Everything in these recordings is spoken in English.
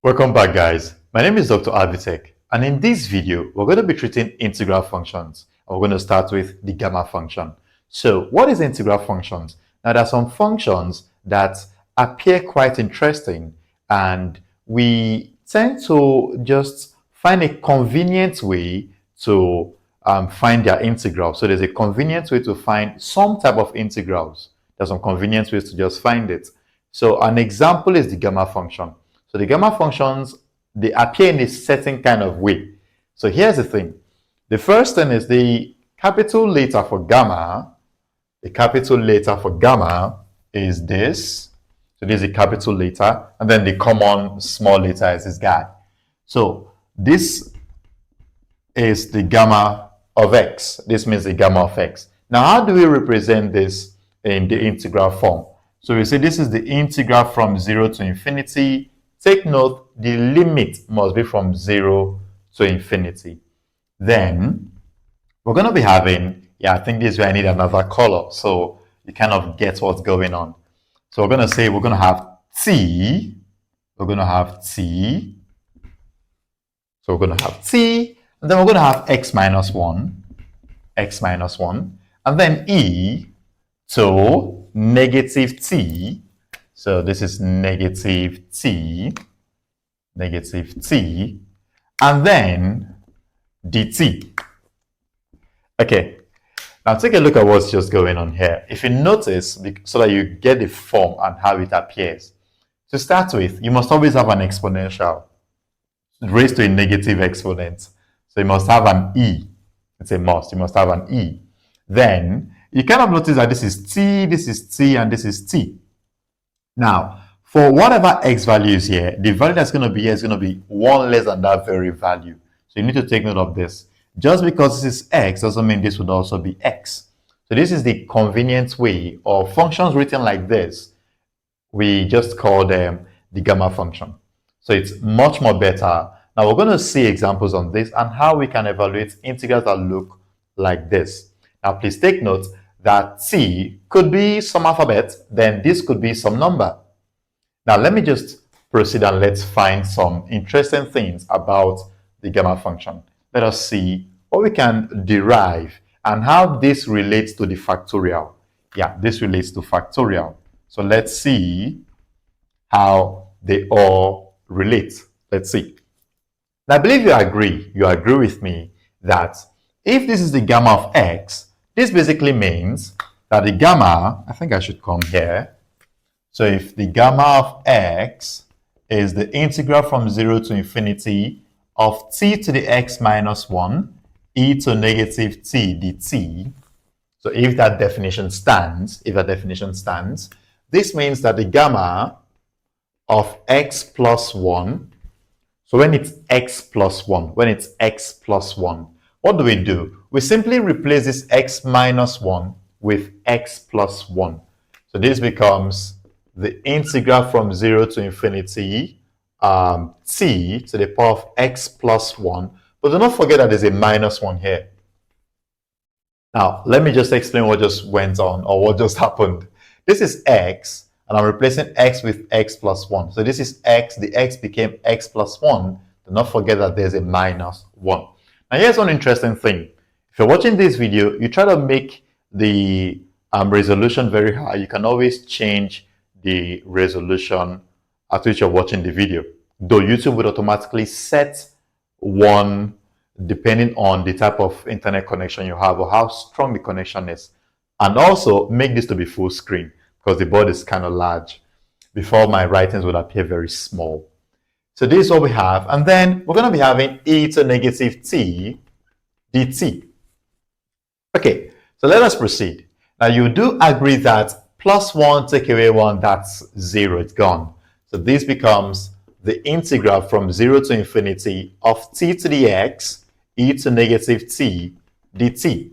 Welcome back, guys. My name is Dr. DrAvitech, and in this video, we're going to be treating integral functions. And we're going to start with the gamma function. So, what is integral functions? Now, there are some functions that appear quite interesting, and we tend to just find a convenient way to find their integral. So, there's a convenient way to find some type of integrals. There's some convenient ways to just find it. So, an example is the gamma function. So the gamma functions, they appear in a certain kind of way. So here's the thing. The first thing is the capital letter for gamma. The capital letter for gamma is this. So this is a capital letter. And then the common small letter is this guy. So this is the gamma of x. This means the gamma of x. Now, how do we represent this in the integral form? So we say this is the integral from 0 to infinity. Take note, the limit must be from 0 to infinity. Then, we're going to be having, I think this is where I need another color, so you kind of get what's going on. So we're going to say we're going to have t, we're going to have t, so we're going to have t, and then we're going to have x minus 1, and then e to negative t. So this is negative t, and then dt. Okay, now take a look at what's just going on here. If you notice, so that you get the form and how it appears. To start with, you must always have an exponential raised to a negative exponent. So you must have an e. It's a must. You must have an e. Then you kind of notice that this is t, and this is t. Now, for whatever x value is here, the value that's going to be here is going to be 1 less than that very value. So you need to take note of this. Just because this is x doesn't mean this would also be x. So this is the convenient way, or functions written like this, we just call them the gamma function. So it's much more better. Now we're going to see examples on this and how we can evaluate integrals that look like this. Now please take note that t could be some alphabet, then this could be some number. Now let me just proceed and let's find some interesting things about the gamma function. Let us see what we can derive and how this relates to the factorial. Yeah, this relates to factorial. So let's see how they all relate. Let's see. Now I believe you agree with me that if this is the gamma of x, this basically means that the gamma, I think I should come here. So if the gamma of x is the integral from 0 to infinity of t to the x minus 1 e to negative t dt. So if that definition stands, this means that the gamma of x plus 1, so when it's x plus 1, what do? We simply replace this x minus 1 with x plus 1. So this becomes the integral from 0 to infinity t to the power of x plus 1. But do not forget that there's a minus 1 here. Now, let me just explain what just went on, or what just happened. This is x, and I'm replacing x with x plus 1. So this is x, the x became x plus 1. Do not forget that there's a minus 1. Now here's one interesting thing. If you're watching this video, you try to make the resolution very high. You can always change the resolution at which you're watching the video. Though YouTube would automatically set one depending on the type of internet connection you have or how strong the connection is. And also make this to be full screen because the board is kind of large. Before, my writings would appear very small. So this is what we have. And then we're going to be having e to negative t dt. Okay, so let us proceed. Now you do agree that plus 1 take away 1, that's 0, it's gone. So this becomes the integral from 0 to infinity of t to the x e to negative t dt.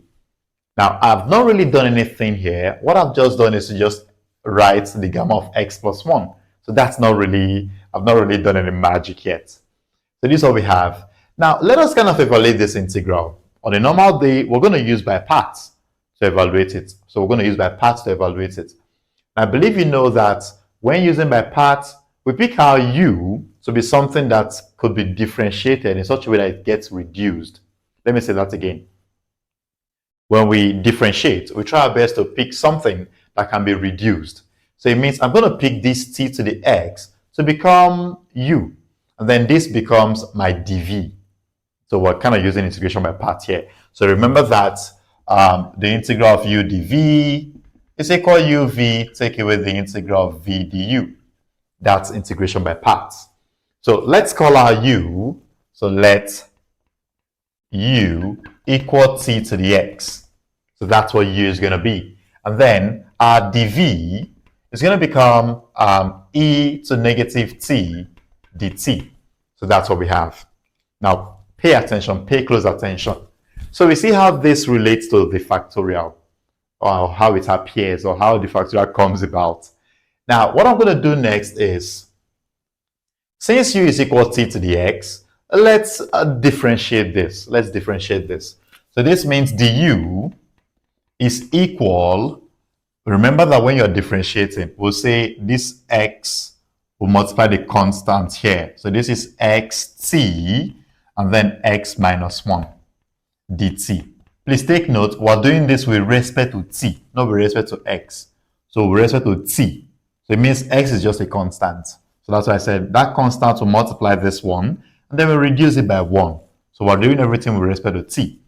Now I've not really done anything here. What I've just done is to just write the gamma of x plus 1. So that's not really, I've not really done any magic yet. So this is what we have. Now let us kind of evaluate this integral. On a normal day, we're going to use by parts to evaluate it. So we're going to use by parts to evaluate it. I believe you know that when using by parts, we pick our u to be something that could be differentiated in such a way that it gets reduced. Let me say that again. When we differentiate, we try our best to pick something that can be reduced. So it means I'm going to pick this t to the x to become u. And then this becomes my dv. So we're kind of using integration by parts here. So remember that the integral of u dv is equal uv, take away the integral of v du. That's integration by parts. So let's call our u. So let u equal t to the x. So that's what u is going to be. And then our dv is going to become e to negative t dt. So that's what we have. Now, pay attention, pay close attention. So we see how this relates to the factorial, or how it appears, or how the factorial comes about. Now, what I'm going to do next is, since u is equal to t to the x, let's differentiate this. Let's differentiate this. So this means du is equal, remember that when you're differentiating, we'll say this x will multiply the constant here. So this is xt, and then x minus 1 dt. Please take note, we're doing this with respect to t, not with respect to x. So with respect to t. So it means x is just a constant. So that's why I said that constant will multiply this one, and then we reduce it by 1. So we're doing everything with respect to t.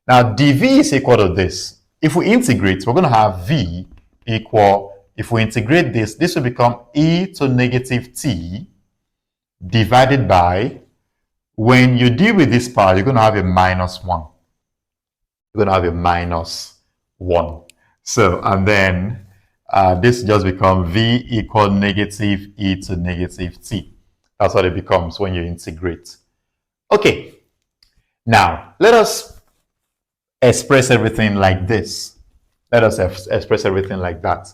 Now dv is equal to this. If we integrate, we're going to have v equal, if we integrate this, this will become e to negative t divided by, when you deal with this part, you're going to have a minus 1. You're going to have a minus 1. So, and then this just becomes v equal negative e to negative t. That's what it becomes when you integrate. Okay, now let us express everything like this. Let us express everything like that.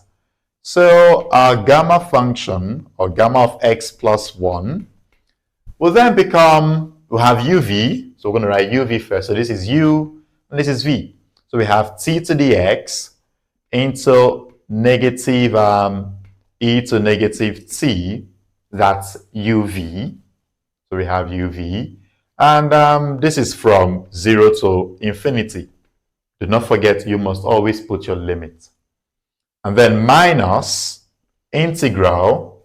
So our gamma function, or gamma of x plus 1, will then become, we'll have uv. So we're going to write uv first. So this is u, and this is v. So we have t to the x into negative e to negative t, that's uv. So we have uv. And this is from 0 to infinity. Do not forget, you must always put your limit. And then minus integral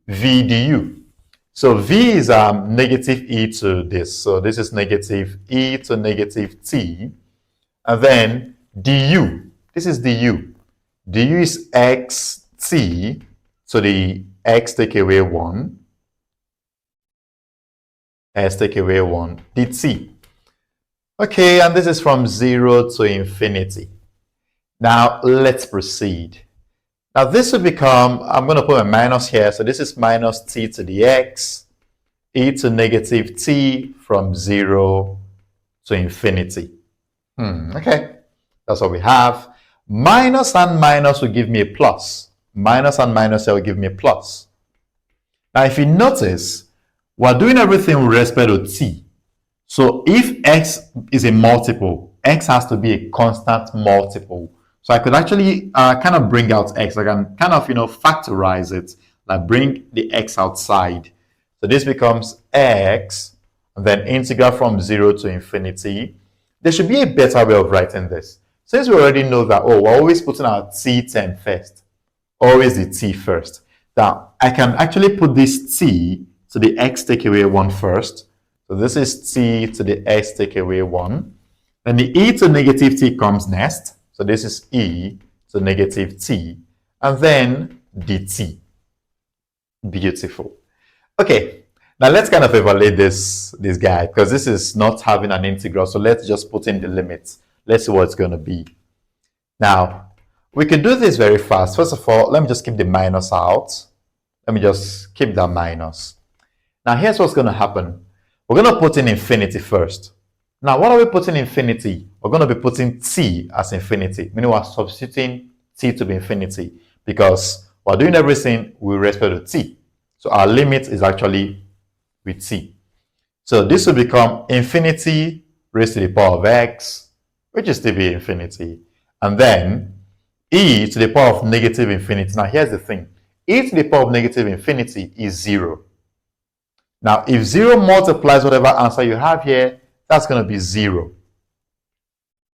v du. So v is negative e to this. So this is negative e to negative t. And then du. This is du. Du is xt. So the x take away 1. S take away 1 dt. Okay, and this is from 0 to infinity. Now let's proceed. Now this will become, I'm going to put a minus here. So this is minus t to the x, e to negative t from 0 to infinity. Okay, that's what we have. Minus and minus will give me a plus. Minus and minus will give me a plus. Now if you notice, we're doing everything with respect to t. So if x is a multiple, x has to be a constant multiple. So I could actually kind of bring out x. I can kind of, factorize it, like bring the x outside. So this becomes x, and then integral from 0 to infinity. There should be a better way of writing this. Since we already know that, we're always putting our t term first. Always the t first. Now, I can actually put this t to the x take away 1 first. So this is t to the x take away 1. Then the e to negative t comes next. So this is e to negative t. And then dt. Beautiful. Okay, now let's kind of evaluate this guy, because this is not having an integral. So let's just put in the limits. Let's see what it's going to be. Now, we can do this very fast. First of all, let me just keep the minus out. Let me just keep that minus. Now, here's what's going to happen. We're going to put in infinity first. Now, what are we putting infinity? We're going to be putting t as infinity, meaning we're substituting t to be infinity, because we're doing everything with respect to t. So our limit is actually with t. So this will become infinity raised to the power of x, which is still be infinity. And then e to the power of negative infinity. Now, here's the thing. E to the power of negative infinity is 0. Now, if 0 multiplies whatever answer you have here, that's going to be 0.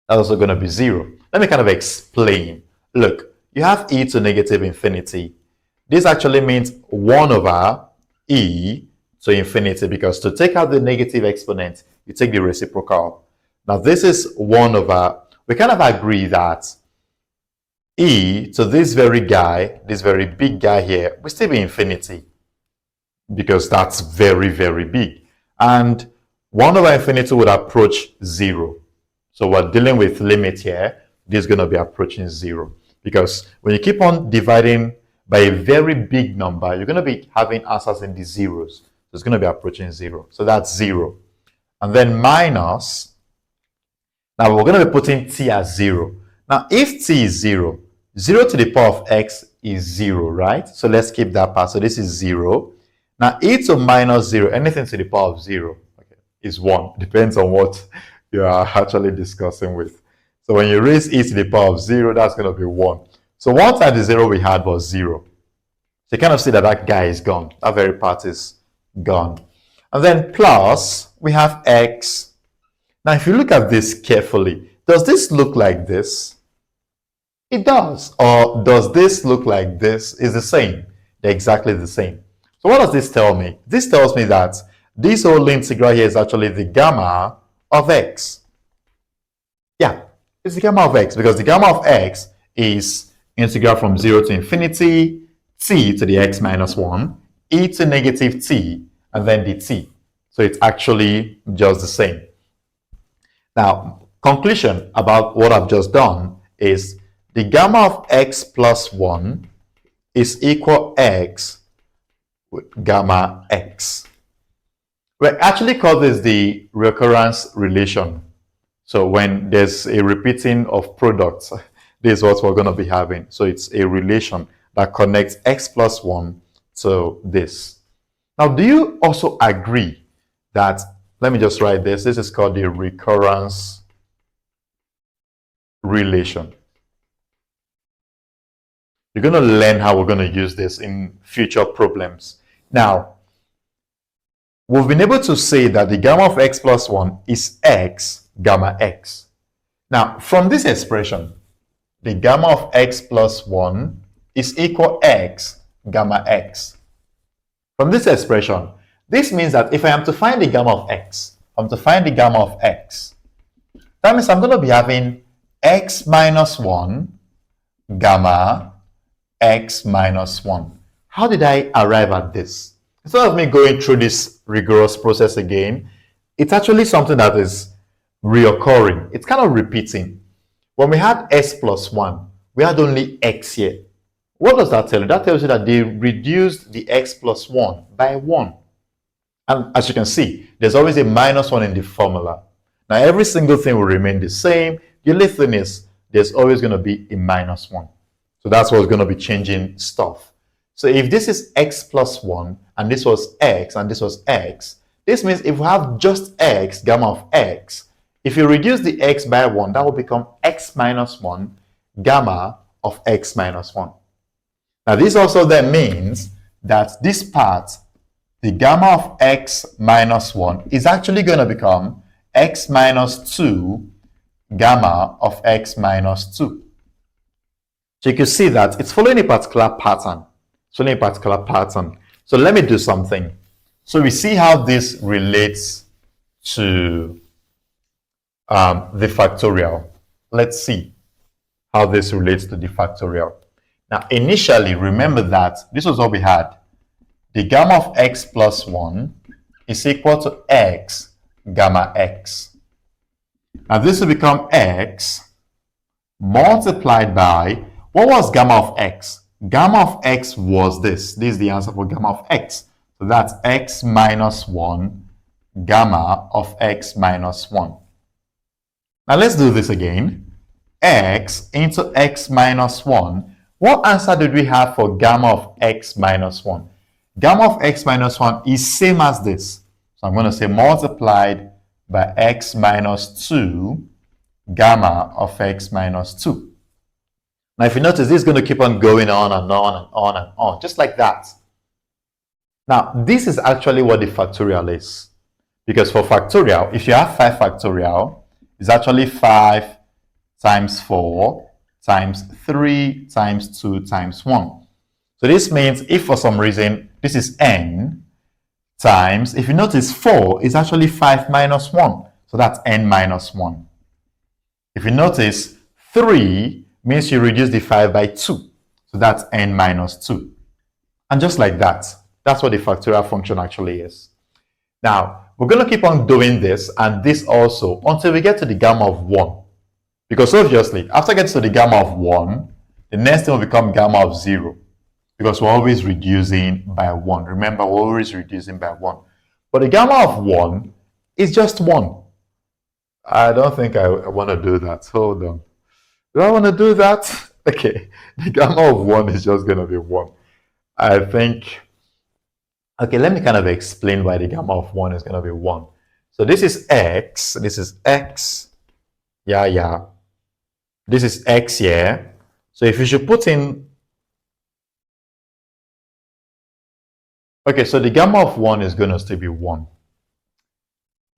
That's also going to be 0. Let me kind of explain. Look, you have e to negative infinity. This actually means 1 over e to infinity, because to take out the negative exponent, you take the reciprocal. Now, this is 1 over, we kind of agree that e to this very guy, this very big guy here, will still be infinity, because that's very, very big. And 1 over infinity would approach 0. So we're dealing with limit here. This is going to be approaching 0. Because when you keep on dividing by a very big number, you're going to be having answers in the zeros. So it's going to be approaching 0. So that's 0. And then minus. Now we're going to be putting t as 0. Now if t is 0, 0 to the power of x is 0, right? So let's keep that part. So this is 0. Now e to minus 0, anything to the power of 0, okay, is 1. Depends on what you are actually discussing with. So when you raise e to the power of 0, that's going to be 1. So 1 times the 0 we had was 0. So you kind of see that that guy is gone. That very part is gone. And then plus, we have x. Now if you look at this carefully, does this look like this? It does. Or does this look like this? It's the same. They're exactly the same. So what does this tell me? This tells me that this whole integral here is actually the gamma of x. Yeah, it's the gamma of x, because the gamma of x is integral from 0 to infinity, t to the x minus 1, e to negative t, and then dt. So it's actually just the same. Now, conclusion about what I've just done is the gamma of x plus 1 is equal x with gamma x. We actually call this the recurrence relation. So when there's a repeating of products, this is what we're going to be having. So it's a relation that connects x plus 1 to this. Now, do you also agree that, let me just write this, this is called the recurrence relation. You're going to learn how we're going to use this in future problems. Now, we've been able to say that the gamma of x plus 1 is x gamma x. Now, from this expression, the gamma of x plus 1 is equal x gamma x. From this expression, this means that if I am to find the gamma of x, that means I'm going to be having x minus 1 gamma x minus 1. How did I arrive at this? Instead of me going through this rigorous process again, it's actually something that is reoccurring. It's kind of repeating. When we had s plus 1, we had only x here. What does that tell you? That tells you that they reduced the x plus 1 by 1. And as you can see, there's always a minus 1 in the formula. Now, every single thing will remain the same. The only thing is, there's always going to be a minus 1. So that's what's going to be changing stuff. So if this is x plus 1, and this was x, and this was x, this means if we have just x, gamma of x, if you reduce the x by 1, that will become x minus 1, gamma of x minus 1. Now, this also then means that this part, the gamma of x minus 1, is actually going to become x minus 2, gamma of x minus 2. So you can see that it's following a particular pattern. So let me do something. So we see how this relates to the factorial. Let's see how this relates to the factorial. Now, initially, remember that this was what we had. The gamma of x plus 1 is equal to x gamma x. Now, this will become x multiplied by, what was gamma of x? Gamma of x was this. This is the answer for gamma of x. So that's x minus 1 gamma of x minus 1. Now let's do this again. X into x minus 1. What answer did we have for gamma of x minus 1? Gamma of x minus 1 is same as this. So I'm going to say multiplied by x minus 2 gamma of x minus 2. Now, if you notice, this is going to keep on going on and on and on and on, just like that. Now, this is actually what the factorial is. Because for factorial, if you have 5 factorial, it's actually 5 times 4 times 3 times 2 times 1. So this means if for some reason this is n times, if you notice 4 is actually 5 minus 1. So that's n minus 1. If you notice 3 means you reduce the 5 by 2. So that's n minus 2. And just like that, that's what the factorial function actually is. Now, we're going to keep on doing this and this also until we get to the gamma of 1. Because obviously, after getting to the gamma of 1, the next thing will become gamma of 0. Because we're always reducing by 1. Remember, we're always reducing by 1. But the gamma of 1 is just 1. I don't think I want to do that. Hold on. Do I want to do that? Okay. The gamma of 1 is just going to be 1. I think... Okay, let me kind of explain why the gamma of 1 is going to be 1. So this is x. This is x. Yeah. This is x here. So if you should put in... Okay, so the gamma of 1 is going to still be 1.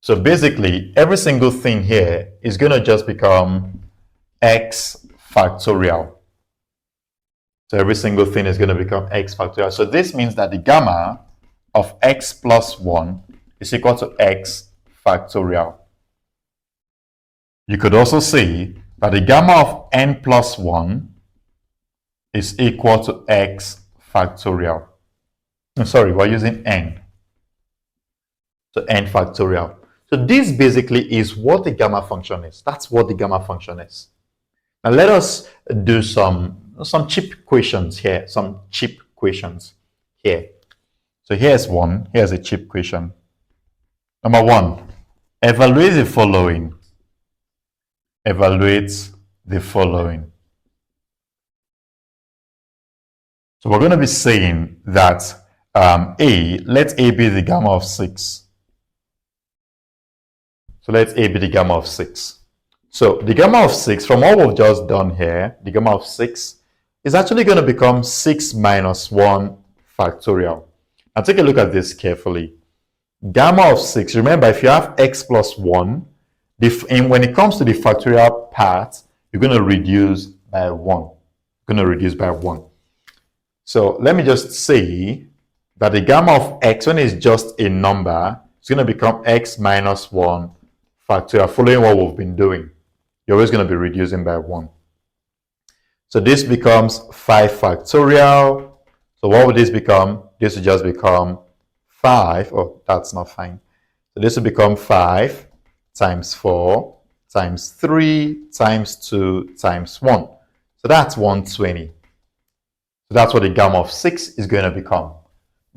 So basically, every single thing here is going to just become x factorial. So every single thing is going to become x factorial. So this means that the gamma of x plus 1 is equal to x factorial. You could also see that the gamma of n plus 1 is equal to x factorial. Sorry, we're using n. So n factorial. So this basically is what the gamma function is. That's what the gamma function is. Now let us do some cheap questions here. Some cheap questions here. So here's one. Here's a cheap question. Number 1. Evaluate the following. Evaluate the following. So we're going to be saying that let A be the gamma of 6. So let A be the gamma of 6. So the gamma of 6, from what we've just done here, the gamma of 6 is actually going to become 6 minus 1 factorial. Now take a look at this carefully. Gamma of 6, remember if you have x plus 1, when it comes to the factorial part, you're going to reduce by 1. You're going to reduce by 1. So let me just say that the gamma of x, when it's just a number, it's going to become x minus 1 factorial, following what we've been doing. You're always going to be reducing by 1. So this becomes 5 factorial. So what would this become? This would just become 5. Oh, that's not fine. So this will become 5 times 4 times 3 times 2 times 1. So that's 120. So that's what the gamma of 6 is going to become.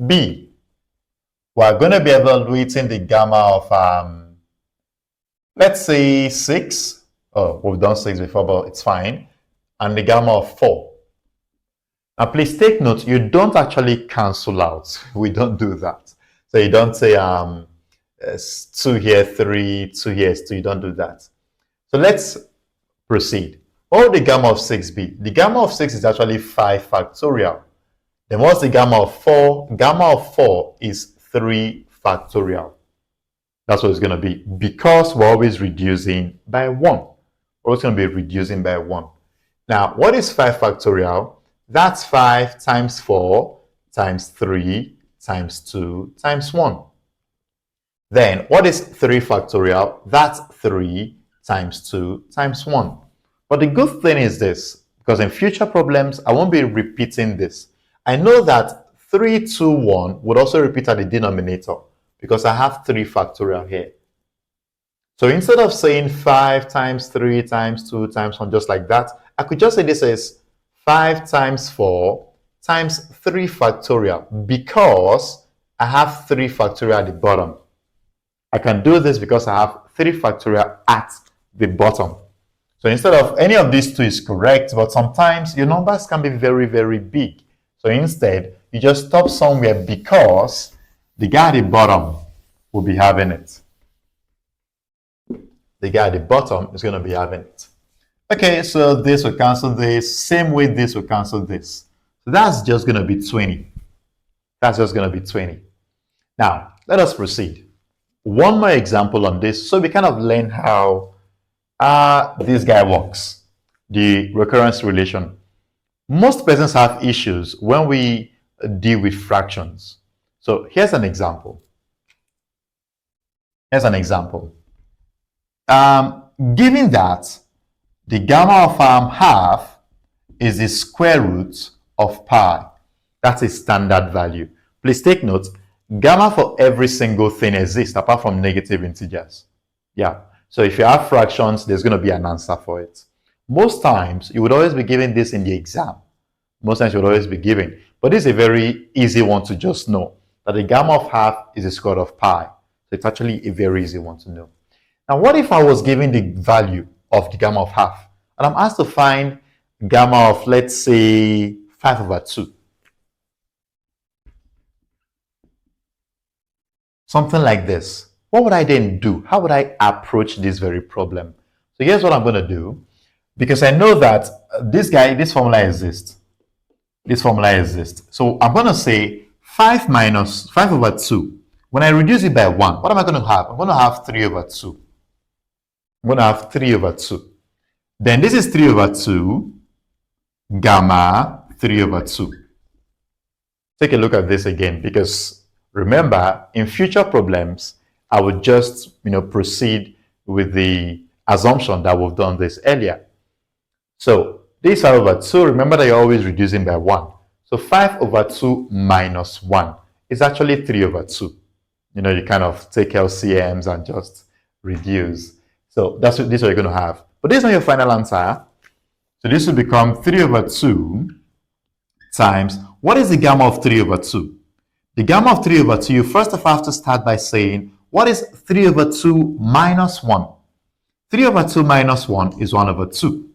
B, we're going to be evaluating the gamma of, let's say 6. Oh, we've done 6 before, but it's fine. And the gamma of 4. Now, please take note, you don't actually cancel out. We don't do that. So you don't say 2 here, 3, 2 here, 2. You don't do that. So let's proceed. What would the gamma of 6 be? The gamma of 6 is actually 5 factorial. Then what's the gamma of 4? Gamma of 4 is 3 factorial. That's what it's going to be. Because we're always reducing by 1. We're always going to be reducing by 1. Now, what is 5 factorial? That's 5 times 4 times 3 times 2 times 1. Then, what is 3 factorial? That's 3 times 2 times 1. But the good thing is this, because in future problems, I won't be repeating this. I know that 3, 2, 1 would also repeat at the denominator because I have 3 factorial here. So instead of saying 5 times 3 times 2 times 1, just like that, I could just say this is 5 times 4 times 3 factorial because I have 3 factorial at the bottom. I can do this because I have 3 factorial at the bottom. So instead of any of these two is correct, but sometimes your numbers can be very, very big. So instead, you just stop somewhere because the guy at the bottom will be having it. The guy at the bottom is going to be having it. Okay, so this will cancel this. Same way this will cancel this. So that's just going to be 20. That's just going to be 20. Now, let us proceed. One more example on this, so we kind of learn how this guy works, the recurrence relation. Most persons have issues when we deal with fractions. So here's an example. Given that the gamma of half is the square root of pi, that's a standard value. Please take note, gamma for every single thing exists apart from negative integers. Yeah, so if you have fractions, there's going to be an answer for it. Most times, you would always be given this in the exam. Most times, you would always be given. But this is a very easy one to just know, that the gamma of half is the square root of pi. So it's actually a very easy one to know. Now, what if I was given the value of the gamma of half? And I'm asked to find gamma of, let's say, 5/2. Something like this. What would I then do? How would I approach this very problem? So here's what I'm going to do. Because I know that this formula exists. This formula exists. So I'm going to say 5 minus 5/2. When I reduce it by 1, what am I going to have? I'm going to have 3/2. I'm going to have 3/2. Then this is 3/2, gamma 3/2. Take a look at this again, because remember, in future problems, I would just proceed with the assumption that we've done this earlier. So this 5/2, remember that you're always reducing by 1. So 5/2 minus 1 is actually 3/2. You kind of take LCMs and just reduce. So this is what you're going to have. But this is not your final answer. So this will become 3/2 times, what is the gamma of 3/2? The gamma of 3/2, you first of all have to start by saying, what is 3/2 minus 1? 3/2 minus 1 is 1/2.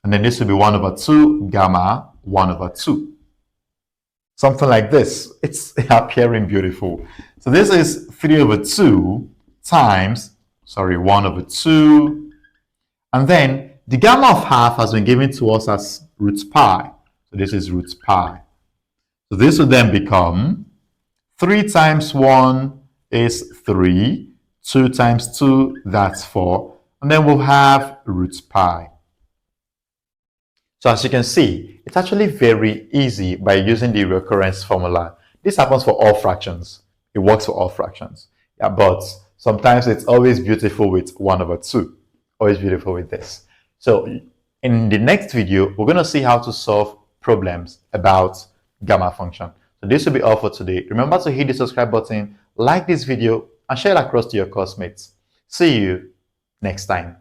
And then this will be 1/2 gamma 1/2. Something like this. It's appearing beautiful. So this is 3/2 times, 1/2. And then the gamma of half has been given to us as root pi. So this is root pi. So this will then become 3 times 1 is 3. 2 times 2, that's 4. And then we'll have root pi. So as you can see, it's actually very easy by using the recurrence formula. This happens for all fractions. It works for all fractions. Yeah, but sometimes it's always beautiful with 1/2. Always beautiful with this. So in the next video, we're going to see how to solve problems about gamma function. So this will be all for today. Remember to hit the subscribe button, like this video, and share it across to your classmates. See you next time.